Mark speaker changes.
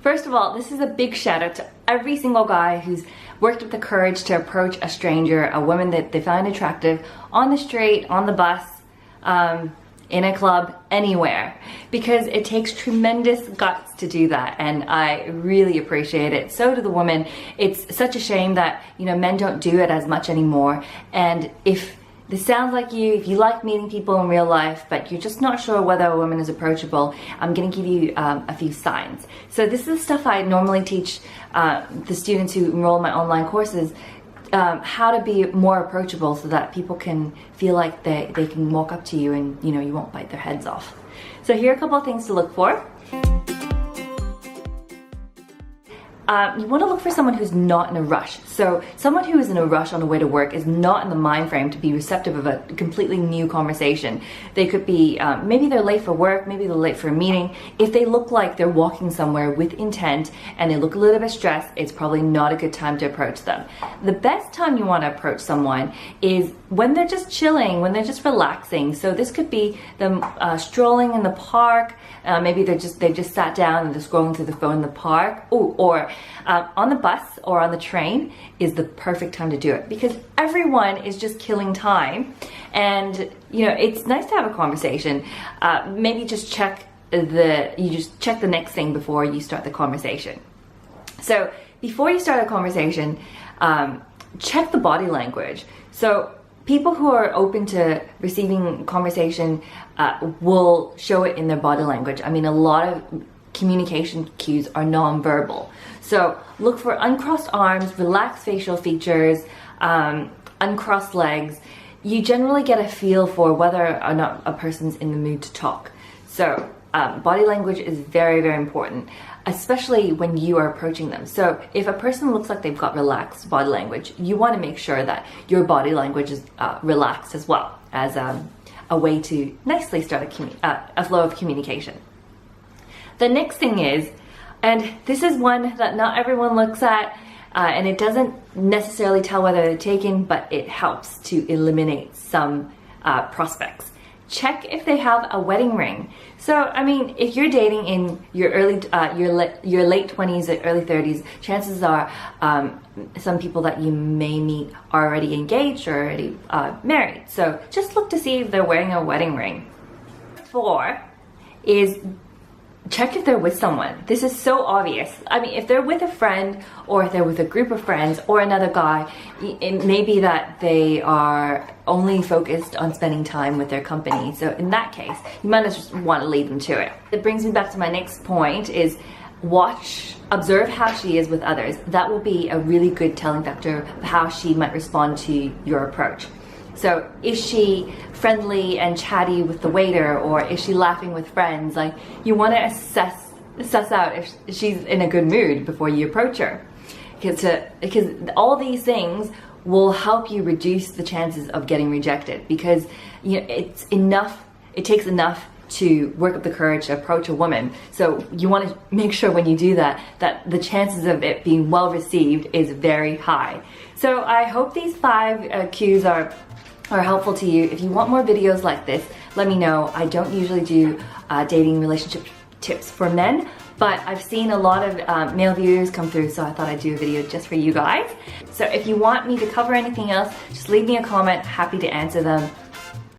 Speaker 1: First of all, this is a big shout out to every single guy who's worked with the courage to approach a stranger, a woman that they find attractive, on the street, on the bus, in a club, anywhere, because it takes tremendous guts to do that, and I really appreciate it. So do the women. It's such a shame that, you know, men don't do it as much anymore. And if this sounds like you, if you like meeting people in real life, but you're just not sure whether a woman is approachable, I'm gonna give you a few signs. So this is the stuff I normally teach the students who enroll in my online courses, how to be more approachable so that people can feel like they can walk up to you and, you know, you won't bite their heads off. So here are a couple of things to look for. You want to look for someone who's not in a rush. So someone who is in a rush on the way to work is not in the mind frame to be receptive of a completely new conversation. They could be, maybe they're late for work, maybe they're late for a meeting. If they look like they're walking somewhere with intent and they look a little bit stressed, it's probably not a good time to approach them. The best time you want to approach someone is when they're just chilling, when they're just relaxing. So this could be them strolling in the park. Maybe they've just sat down and they're scrolling through the phone in the park. Or on the bus or on the train is the perfect time to do it, because everyone is just killing time, and you know, it's nice to have a conversation. Maybe just check the next thing before you start the conversation. So before you start a conversation, check the body language. So people who are open to receiving conversation will show it in their body language. I mean, a lot of communication cues are non-verbal. So look for uncrossed arms, relaxed facial features, uncrossed legs. You generally get a feel for whether or not a person's in the mood to talk. So body language is very, very important, especially when you are approaching them. So if a person looks like they've got relaxed body language, you want to make sure that your body language is relaxed as well, as a way to nicely start a flow of communication. The next thing is, and this is one that not everyone looks at, and it doesn't necessarily tell whether they're taken, but it helps to eliminate some prospects. Check if they have a wedding ring. So, I mean, if you're dating in your your late 20s or early 30s, chances are some people that you may meet are already engaged or already married. So just look to see if they're wearing a wedding ring. 4 is check if they're with someone. This is so obvious. I mean, if they're with a friend, or if they're with a group of friends or another guy, it may be that they are only focused on spending time with their company. So in that case, you might just want to lead them to it. It brings me back to my next point is observe how she is with others. That will be a really good telling factor of how she might respond to your approach. So is she friendly and chatty with the waiter, or is she laughing with friends? Like, you want to suss out if she's in a good mood before you approach her, because all these things will help you reduce the chances of getting rejected, because you know, it takes enough to work up the courage to approach a woman. So you want to make sure when you do that the chances of it being well received is very high. So I hope these 5 cues are helpful to you. If you want more videos like this, let me know. I don't usually do dating relationship tips for men, but I've seen a lot of male viewers come through, so I thought I'd do a video just for you guys. So if you want me to cover anything else, just leave me a comment. Happy to answer them.